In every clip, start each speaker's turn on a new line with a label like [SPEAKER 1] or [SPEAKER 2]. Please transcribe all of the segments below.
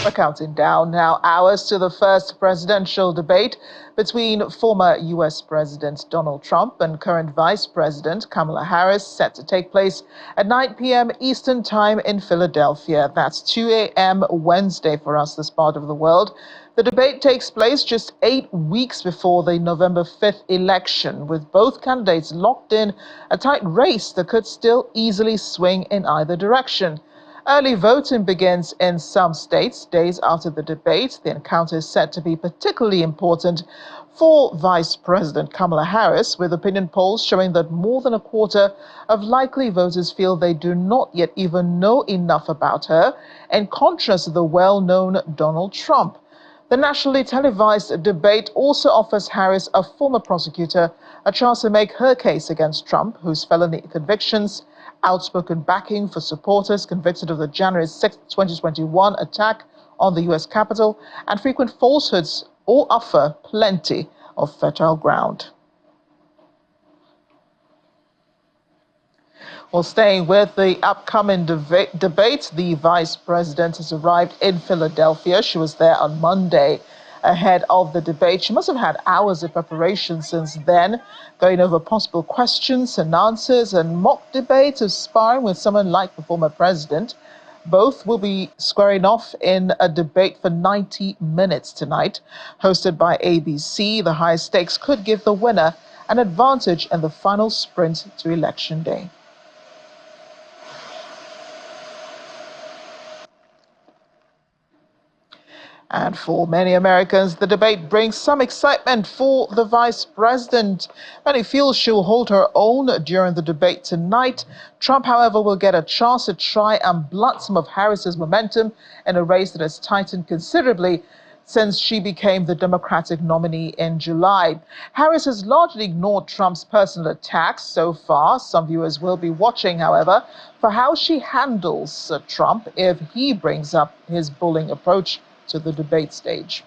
[SPEAKER 1] We're counting down now hours to the first presidential debate between former U.S. President Donald Trump and current Vice President Kamala Harris, set to take place at 9 p.m. Eastern Time in Philadelphia. That's 2 a.m. Wednesday for us, this part of the world. The debate takes place just 8 weeks before the November 5th election, with both candidates locked in a tight race that could still easily swing in either direction. Early voting begins in some states days after the debate. The encounter is said to be particularly important for Vice President Kamala Harris, with opinion polls showing that more than a quarter of likely voters feel they do not yet even know enough about her, in contrast to the well-known Donald Trump. The nationally televised debate also offers Harris, a former prosecutor, a chance to make her case against Trump, whose felony convictions, outspoken backing for supporters convicted of the January 6, 2021 attack on the U.S. Capitol, and frequent falsehoods all offer plenty of fertile ground. Well, staying with the upcoming debate, the Vice President has arrived in Philadelphia. She was there on Monday ahead of the debate. She must have had hours of preparation since then, going over possible questions and answers and mock debates of sparring with someone like the former president. Both will be squaring off in a debate for 90 minutes tonight. Hosted by ABC, the high stakes could give the winner an advantage in the final sprint to Election Day. And for many Americans, the debate brings some excitement for the vice president. Many feel she'll hold her own during the debate tonight. Trump, however, will get a chance to try and blunt some of Harris's momentum in a race that has tightened considerably since she became the Democratic nominee in July. Harris has largely ignored Trump's personal attacks so far. Some viewers will be watching, however, for how she handles Trump if he brings up his bullying approach to the debate stage.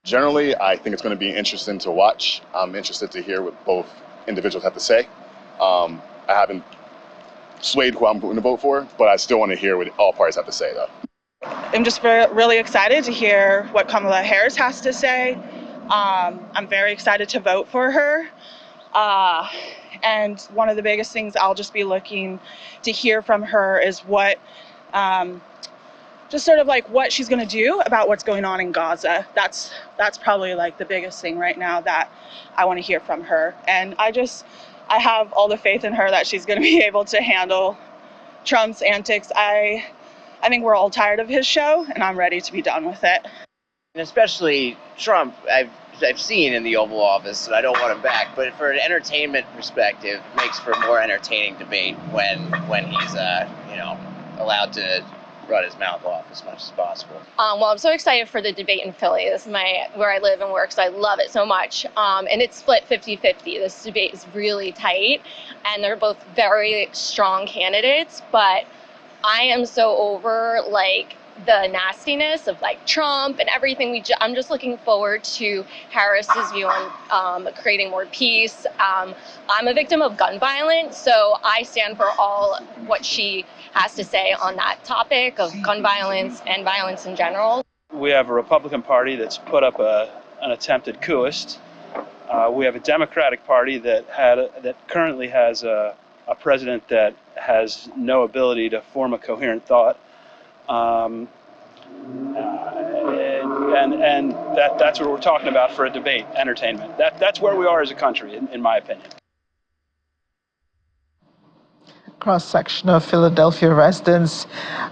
[SPEAKER 2] Generally, I think it's going to be interesting to watch. I'm interested to hear what both individuals have to say. I haven't swayed who I'm going to vote for, but I still want to hear what all parties have to say, though.
[SPEAKER 3] I'm just really excited to hear what Kamala Harris has to say. I'm very excited to vote for her. And one of the biggest things I'll just be looking to hear from her is what, just sort of like what she's going to do about what's going on in Gaza. That's probably like the biggest thing right now that I want to hear from her. And I have all the faith in her that she's going to be able to handle Trump's antics. I think we're all tired of his show, and I'm ready to be done with it.
[SPEAKER 4] And especially Trump, I've seen in the Oval Office, and I don't want him back. But for an entertainment perspective, it makes for a more entertaining debate when he's allowed to run his mouth off as much as possible.
[SPEAKER 5] Well, I'm so excited for the debate in Philly. This is where I live and work, so I love it so much. And it's split 50-50. This debate is really tight, and they're both very strong candidates. But I am so over the nastiness of Trump and everything. I'm just looking forward to Harris's view on creating more peace. I'm a victim of gun violence, so I stand for all what she has to say on that topic of gun violence and violence in general.
[SPEAKER 6] We have a Republican Party that's put up an attempted couist. We have a Democratic Party that currently has a president that has no ability to form a coherent thought. And that's what we're talking about for a debate, entertainment. That's where we are as a country, in my opinion.
[SPEAKER 1] Cross-section of Philadelphia residents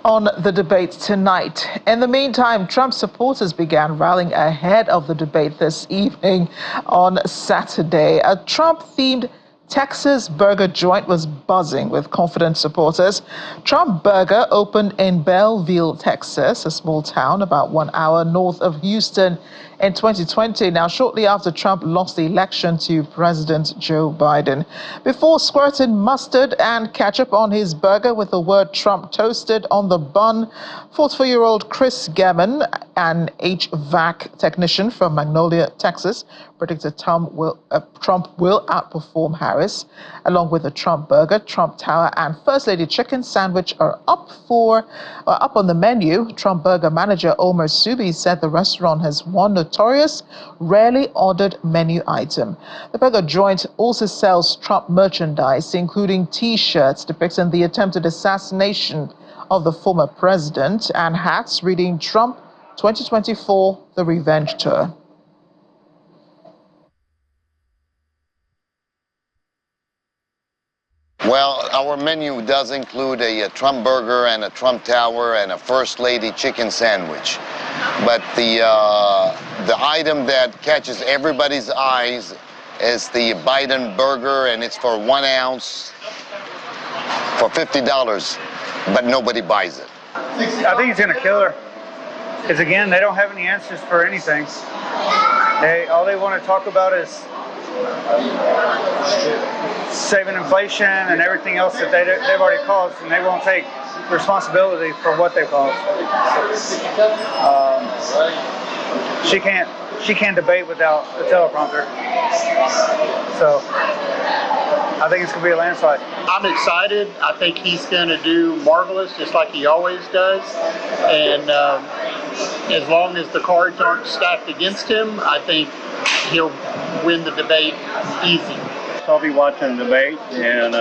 [SPEAKER 1] on the debate tonight. In the meantime, Trump supporters began rallying ahead of the debate this evening on Saturday. A Trump-themed Texas burger joint was buzzing with confident supporters. Trump Burger opened in Belleville, Texas, a small town about 1 hour north of Houston, in 2020, now shortly after Trump lost the election to President Joe Biden. Before squirting mustard and ketchup on his burger with the word Trump toasted on the bun, 44-year-old Chris Gammon, an HVAC technician from Magnolia, Texas, predicted Trump will outperform Harris. Along with the Trump burger, Trump Tower, and First Lady chicken sandwich are up on the menu. Trump burger manager Omer Subi said the restaurant has one notorious, rarely ordered menu item. The burger joint also sells Trump merchandise, including T-shirts depicting the attempted assassination of the former president and hats reading Trump 2024, The Revenge Tour.
[SPEAKER 7] Well, our menu does include a Trump burger and a Trump Tower and a First Lady chicken sandwich. But the item that catches everybody's eyes is the Biden burger, and it's for 1 ounce for $50, but nobody buys it.
[SPEAKER 8] I think he's going to kill her. Because again, they don't have any answers for anything. All they want to talk about is saving inflation and everything else that they've already caused, and they won't take responsibility for what they've caused. She can't debate without a teleprompter. So I think it's going to be a landslide.
[SPEAKER 9] I'm excited. I think he's going to do marvelous, just like he always does. And as long as the cards aren't stacked against him, I think he'll win the debate easy.
[SPEAKER 10] I'll be watching the debate, and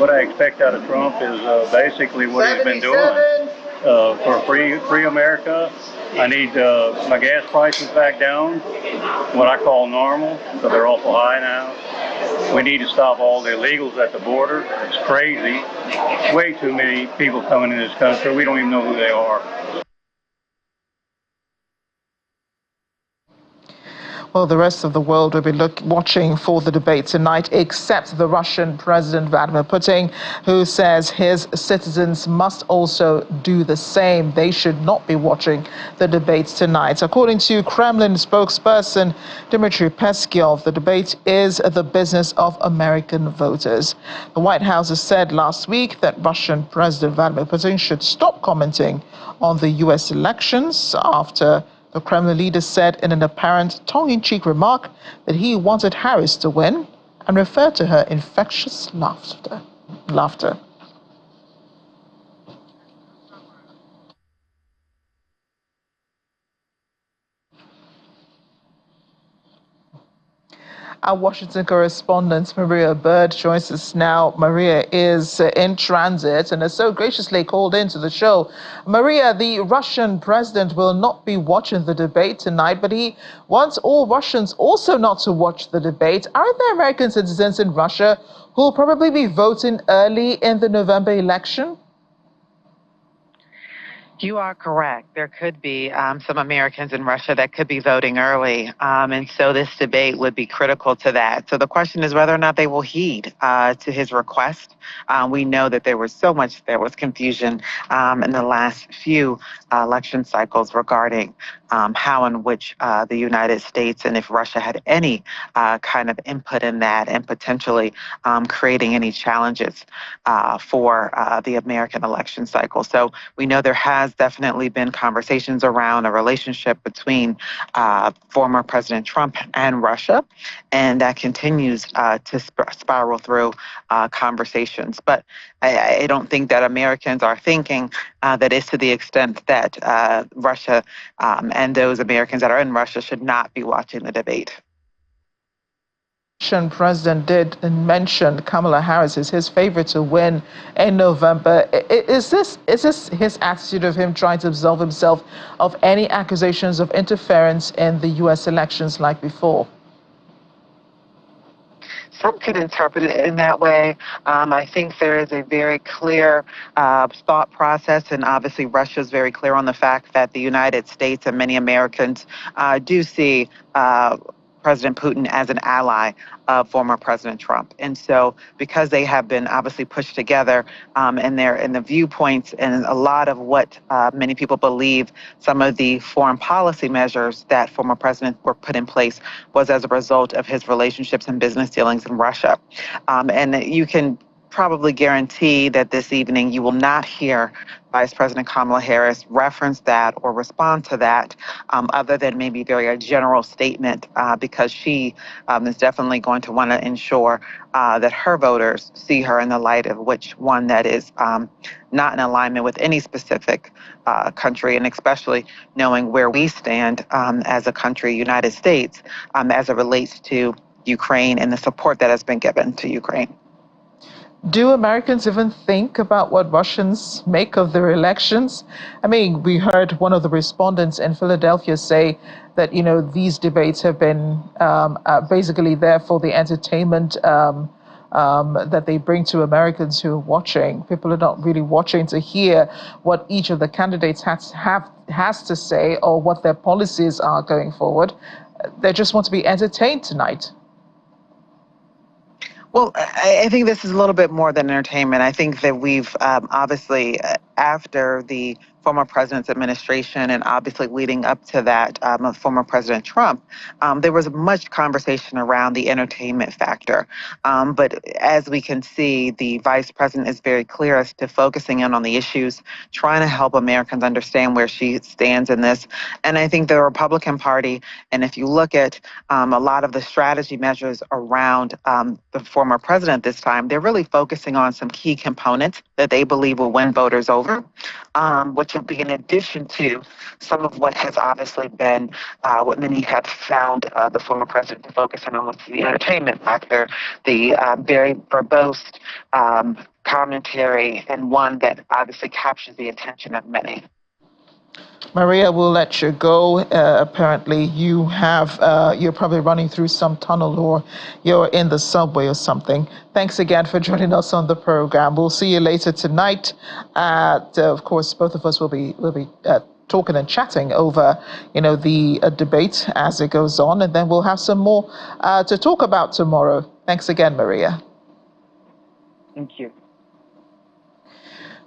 [SPEAKER 10] what I expect out of Trump is basically what he's been doing for free America. I need my gas prices back down, what I call normal, because they're awful high now. We need to stop all the illegals at the border. It's crazy. Way too many people coming in this country. We don't even know who they are.
[SPEAKER 1] Well, the rest of the world will be watching for the debate tonight, except the Russian President Vladimir Putin, who says his citizens must also do the same. They should not be watching the debates tonight. According to Kremlin spokesperson Dmitry Peskov, the debate is the business of American voters. The White House has said last week that Russian President Vladimir Putin should stop commenting on the U.S. elections after the Kremlin leader said in an apparent tongue-in-cheek remark that he wanted Harris to win and referred to her infectious laughter. Our Washington correspondent Maria Bird joins us now. Maria is in transit and has so graciously called into the show. Maria, the Russian president will not be watching the debate tonight, but he wants all Russians also not to watch the debate. Aren't there American citizens in Russia who will probably be voting early in the November election?
[SPEAKER 11] You are correct. There could be some Americans in Russia that could be voting early. And so this debate would be critical to that. So the question is whether or not they will heed to his request. We know that there was confusion in the last few election cycles regarding how and which the United States and if Russia had any kind of input in that and potentially creating any challenges for the American election cycle. So we know there has definitely been conversations around a relationship between former President Trump and Russia, and that continues to spiral through conversations. But I don't think that Americans are thinking that is to the extent that Russia and those Americans that are in Russia should not be watching the debate.
[SPEAKER 1] Russian president did mention Kamala Harris is his favorite to win in November. Is this his attitude of him trying to absolve himself of any accusations of interference in the U.S. elections like before?
[SPEAKER 11] Some could interpret it in that way. I think there is a very clear thought process, and obviously Russia is very clear on the fact that the United States and many Americans do see President Putin as an ally of former President Trump. And so because they have been obviously pushed together in the viewpoints and a lot of what many people believe some of the foreign policy measures that former presidents were put in place was as a result of his relationships and business dealings in Russia. And you can probably guarantee that this evening you will not hear Vice President Kamala Harris reference that or respond to that, other than maybe a general statement, because she is definitely going to want to ensure that her voters see her in the light of which one that is not in alignment with any specific country, and especially knowing where we stand as a country, United States, as it relates to Ukraine and the support that has been given to Ukraine.
[SPEAKER 1] Do Americans even think about what Russians make of their elections? I mean, we heard one of the respondents in Philadelphia say that, these debates have been basically there for the entertainment that they bring to Americans who are watching. People are not really watching to hear what each of the candidates has to say or what their policies are going forward. They just want to be entertained tonight.
[SPEAKER 11] Well, I think this is a little bit more than entertainment. I think that we've obviously, after the former president's administration and obviously leading up to that of former President Trump, there was much conversation around the entertainment factor. But as we can see, the vice president is very clear as to focusing in on the issues, trying to help Americans understand where she stands in this. And I think the Republican Party, and if you look at a lot of the strategy measures around the former president this time, they're really focusing on some key components that they believe will win voters over, which will be in addition to some of what has obviously been what many have found the former president to focus on, almost the entertainment factor, the very verbose commentary, and one that obviously captures the attention of many.
[SPEAKER 1] Maria, we'll let you go. Apparently, you're probably running through some tunnel or you're in the subway or something. Thanks again for joining us on the program. We'll see you later tonight. Of course, both of us will be talking and chatting over, the debate as it goes on, and then we'll have some more to talk about tomorrow. Thanks again, Maria.
[SPEAKER 11] Thank you.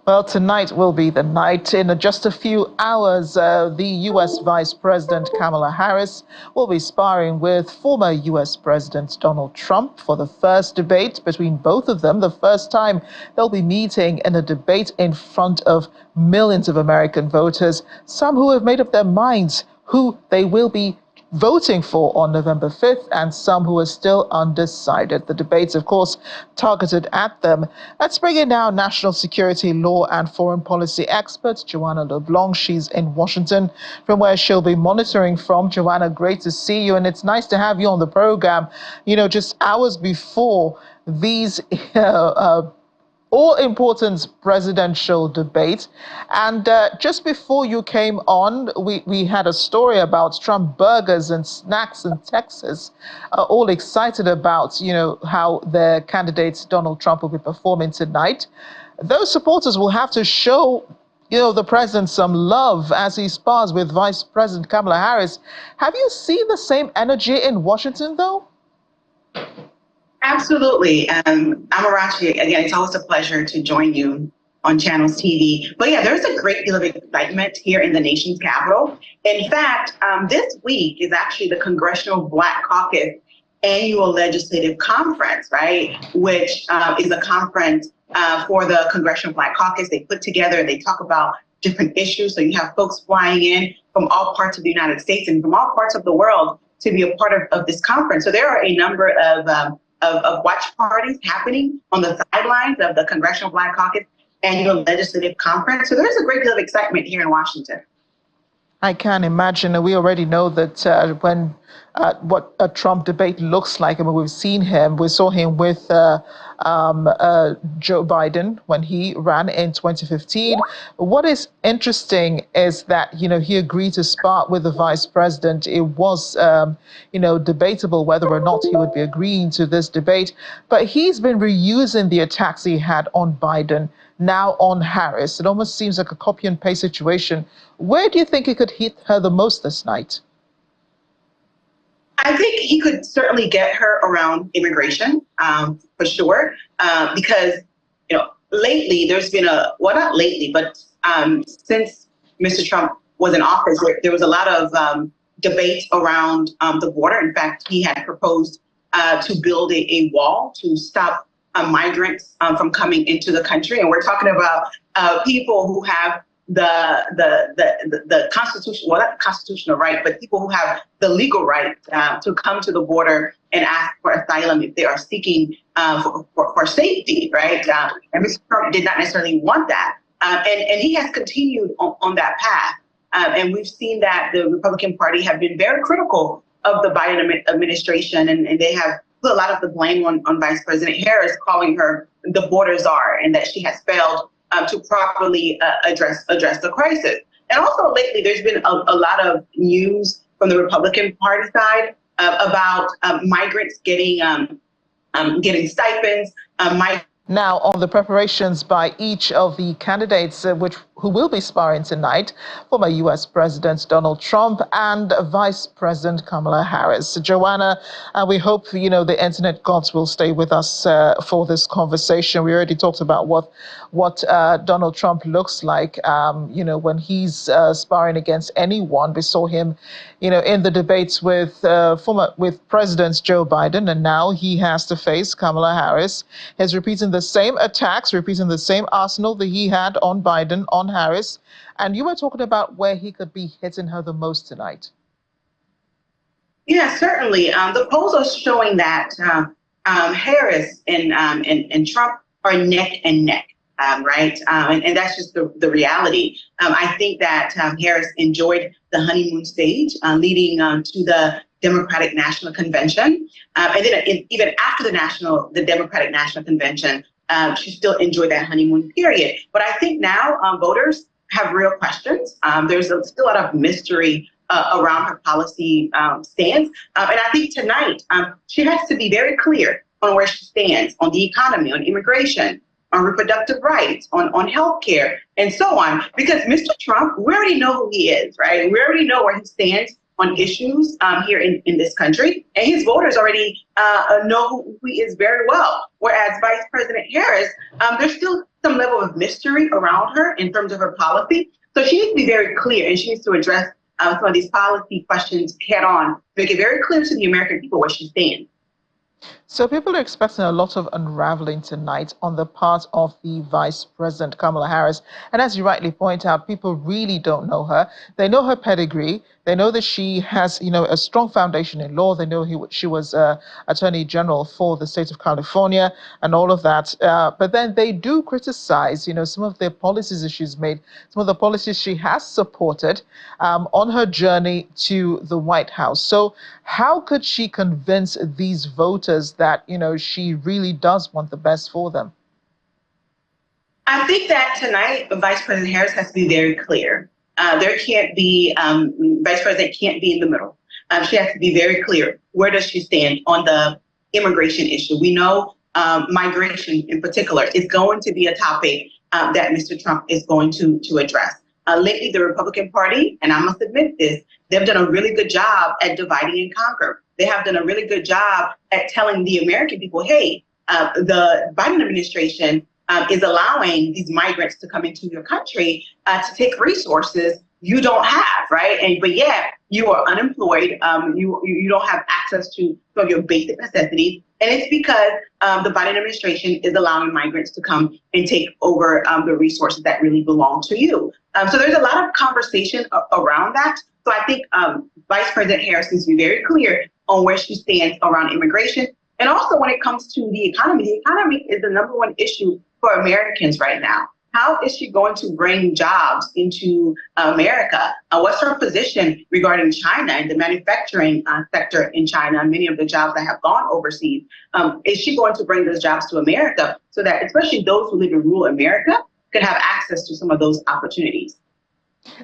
[SPEAKER 1] Well, tonight will be the night. In just a few hours, the U.S. Vice President Kamala Harris will be sparring with former U.S. President Donald Trump for the first debate between both of them. The first time they'll be meeting in a debate in front of millions of American voters, some who have made up their minds who they will be voting for on November 5th, and some who are still undecided. The debates, of course, targeted at them. Let's bring in now national security, law, and foreign policy expert, Joanna LeBlanc. She's in Washington, from where she'll be monitoring from. Joanna, great to see you, and it's nice to have you on the program, just hours before these all-important presidential debate. And just before you came on, we had a story about Trump burgers and snacks in Texas, all excited about, how their candidate Donald Trump will be performing tonight. Those supporters will have to show, the president some love as he spars with Vice President Kamala Harris. Have you seen the same energy in Washington, though?
[SPEAKER 12] Absolutely. Amarachi, again, it's always a pleasure to join you on Channels TV. But yeah, there's a great deal of excitement here in the nation's capital. In fact, this week is actually the Congressional Black Caucus annual legislative conference, right? Which is a conference for the Congressional Black Caucus. They put together, they talk about different issues. So you have folks flying in from all parts of the United States and from all parts of the world to be a part of this conference. So there are a number of watch parties happening on the sidelines of the Congressional Black Caucus annual legislative conference. So there's a great deal of excitement here in Washington.
[SPEAKER 1] I can imagine. We already know that when what a Trump debate looks like. I mean, we've seen him. We saw him with Joe Biden when he ran in 2015. What is interesting is that, he agreed to spar with the vice president. It was, debatable whether or not he would be agreeing to this debate. But he's been reusing the attacks he had on Biden now on Harris. It almost seems like a copy and paste situation. Where do you think he could hit her the most this night?
[SPEAKER 12] I think he could certainly get her around immigration, for sure, because, lately there's been not lately, but since Mr. Trump was in office, there was a lot of debate around the border. In fact, he had proposed to build a wall to stop migrants from coming into the country. And we're talking about people who have the constitutional, well, not constitutional right, but people who have the legal right to come to the border and ask for asylum if they are seeking for safety, right? And Mr. Trump did not necessarily want that. And he has continued on that path. And we've seen that the Republican Party have been very critical of the Biden administration, and they have put a lot of the blame on Vice President Harris, calling her the border czar, and that she has failed to properly address the crisis. And also lately, there's been a lot of news from the Republican Party side about migrants getting stipends.
[SPEAKER 1] Now, on the preparations by each of the candidates who will be sparring tonight, former U.S. President Donald Trump and Vice President Kamala Harris. Joanna, we hope, the internet gods will stay with us for this conversation. We already talked about what Donald Trump looks like, when he's sparring against anyone. We saw him, in the debates with President Joe Biden, and now he has to face Kamala Harris. He's repeating the same attacks, repeating the same arsenal that he had on Biden, on Harris. And you were talking about where he could be hitting her the most tonight.
[SPEAKER 12] Yeah, certainly. The polls are showing that Harris and Trump are neck and neck, right? And that's just the reality. I think that Harris enjoyed the honeymoon stage, leading to the Democratic National Convention. And then even after the Democratic National Convention, she still enjoyed that honeymoon period. But I think now voters have real questions. There's still a lot of mystery around her policy stance. And I think tonight she has to be very clear on where she stands on the economy, on immigration, on reproductive rights, on health care, and so on. Because Mr. Trump, we already know who he is, right? We already know where he stands on issues here in this country. And his voters already know who he is very well. Whereas Vice President Harris, there's still some level of mystery around her in terms of her policy. So she needs to be very clear, and she needs to address some of these policy questions head on, make it very clear to the American people where she stands.
[SPEAKER 1] So people are expecting a lot of unraveling tonight on the part of the Vice President, Kamala Harris. And as you rightly point out, people really don't know her. They know her pedigree. They know that she has, a strong foundation in law. They know she was Attorney General for the state of California and all of that. But then they do criticize, some of the policies that she's made, some of the policies she has supported on her journey to the White House. So how could she convince these voters that, she really does want the best for them?
[SPEAKER 12] I think that tonight, Vice President Harris has to be very clear. There can't be, Vice President can't be in the middle. She has to be very clear. Where does she stand on the immigration issue? We know migration in particular is going to be a topic that Mr. Trump is going to address. Lately, the Republican Party, and I must admit this, they've done a really good job at dividing and conquer. They have done a really good job at telling the American people, hey, the Biden administration is allowing these migrants to come into your country to take resources you don't have, right? But yet you are unemployed. You don't have access to some of your basic necessities. And it's because the Biden administration is allowing migrants to come and take over the resources that really belong to you. So there's a lot of conversation around that. So I think Vice President Harris needs to be very clear on where she stands around immigration. And also when it comes to the economy is the number one issue for Americans right now. How is she going to bring jobs into America? What's her position regarding China and the manufacturing sector in China, many of the jobs that have gone overseas? Is she going to bring those jobs to America so that especially those who live in rural America can have access to some of those opportunities?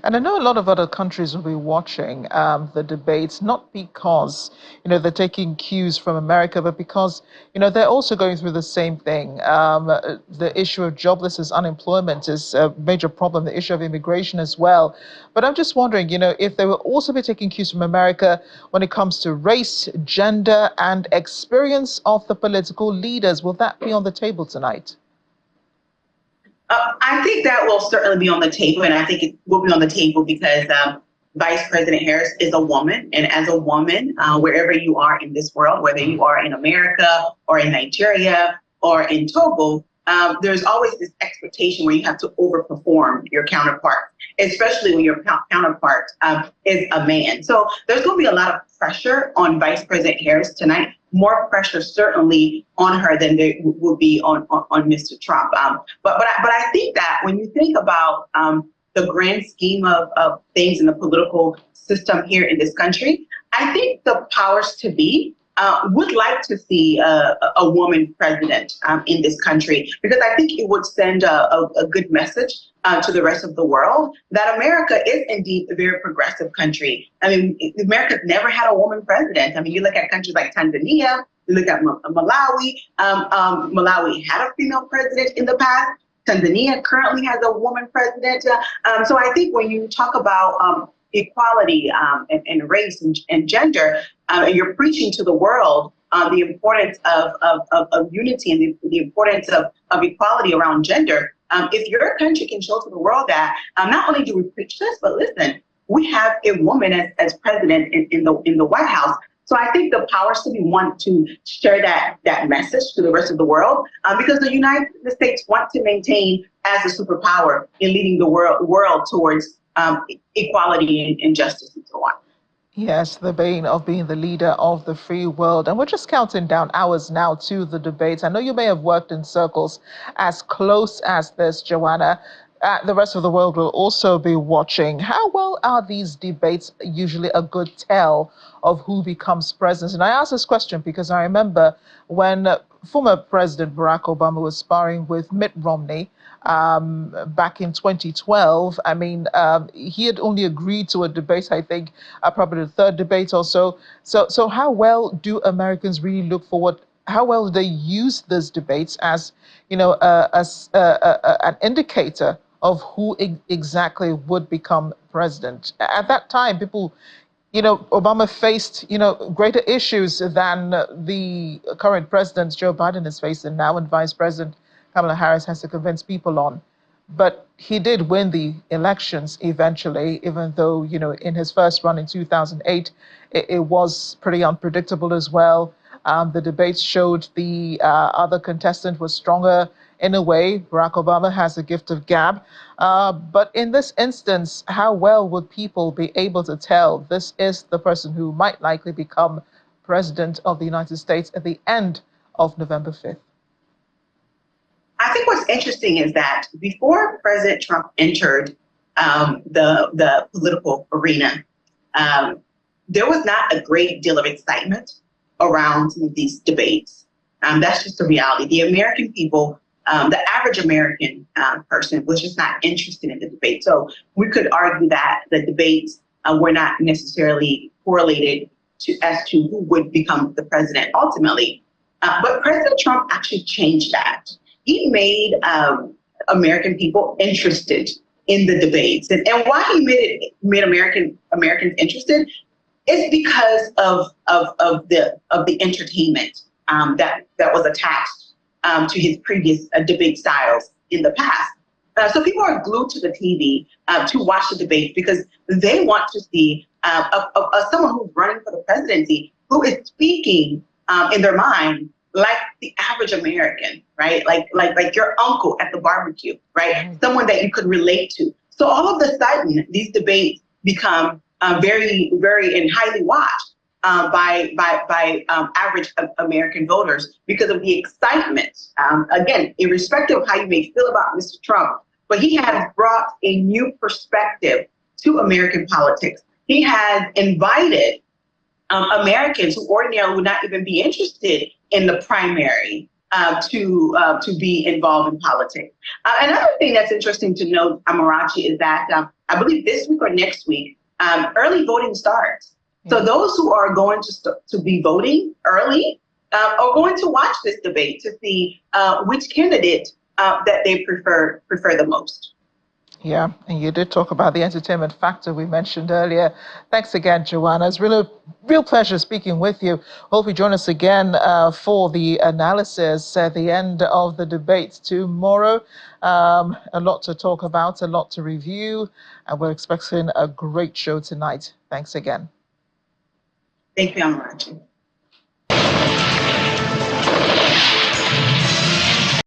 [SPEAKER 1] And I know a lot of other countries will be watching the debates, not because, they're taking cues from America, but because, they're also going through the same thing. The issue of joblessness, unemployment is a major problem, the issue of immigration as well. But I'm just wondering, if they will also be taking cues from America when it comes to race, gender, and experience of the political leaders. Will that be on the table tonight?
[SPEAKER 12] I think that will certainly be on the table, and I think it will be on the table because Vice President Harris is a woman, and as a woman, wherever you are in this world, whether you are in America or in Nigeria or in Togo, there's always this expectation where you have to overperform your counterpart, especially when your counterpart is a man. So there's going to be a lot of pressure on Vice President Harris tonight. More pressure certainly on her than there will be on Mr. Trump. But I think that when you think about the grand scheme of things in the political system here in this country, I think the powers to be would like to see a woman president in this country, because I think it would send a good message to the rest of the world that America is indeed a very progressive country. I mean, America's never had a woman president. I mean, you look at countries like Tanzania, you look at Malawi. Malawi had a female president in the past. Tanzania currently has a woman president. So I think when you talk about equality and race and gender, and you're preaching to the world the importance of unity and the importance of equality around gender. If your country can show to the world that not only do we preach this, but listen, we have a woman as president in the White House. So I think the powers to be want to share that message to the rest of the world, because the United States want to maintain as a superpower in leading the world towards equality and justice and so on.
[SPEAKER 1] Yes, the bane of being the leader of the free world. And we're just counting down hours now to the debates. I know you may have worked in circles as close as this, Joanna. The rest of the world will also be watching. How well are these debates usually a good tell of who becomes president? And I ask this question because I remember when former President Barack Obama was sparring with Mitt Romney back in 2012. I mean, he had only agreed to a debate, I think, probably the third debate or so. So how well do Americans really look forward? How well do they use these debates as, an indicator of who exactly would become president? At that time, people, Obama faced, greater issues than the current president, Joe Biden, is facing now, and Vice President Kamala Harris has to convince people on. But he did win the elections eventually, even though, in his first run in 2008, it was pretty unpredictable as well. The debates showed the other contestant was stronger in a way. Barack Obama has the gift of gab. But in this instance, how well would people be able to tell this is the person who might likely become president of the United States at the end of November 5th?
[SPEAKER 12] I think what's interesting is that before President Trump entered the political arena, there was not a great deal of excitement around some of these debates. That's just the reality. The American people, the average American person was just not interested in the debate. So we could argue that the debates were not necessarily correlated as to who would become the president ultimately. But President Trump actually changed that. He made American people interested in the debates, and why he made Americans interested is because of the entertainment that was attached to his previous debate styles in the past. So people are glued to the TV to watch the debate because they want to see someone who's running for the presidency who is speaking in their mind like the average American, right? Like your uncle at the barbecue, right? Someone that you could relate to. So all of a sudden, these debates become very, very and highly watched by average American voters because of the excitement. Again, irrespective of how you may feel about Mr. Trump, but he has brought a new perspective to American politics. He has invited Americans who ordinarily would not even be interested in the primary to be involved in politics. Another thing that's interesting to note, Amarachi, is that I believe this week or next week, early voting starts. So those who are going to be voting early are going to watch this debate to see which candidate that they prefer the most.
[SPEAKER 1] Yeah, and you did talk about the entertainment factor we mentioned earlier. Thanks again, Joanna. It's really real pleasure speaking with you. Hope you join us again for the analysis at the end of the debate tomorrow. A lot to talk about, a lot to review, and we're expecting a great show tonight. Thanks again.
[SPEAKER 12] Thank you, Amarachi.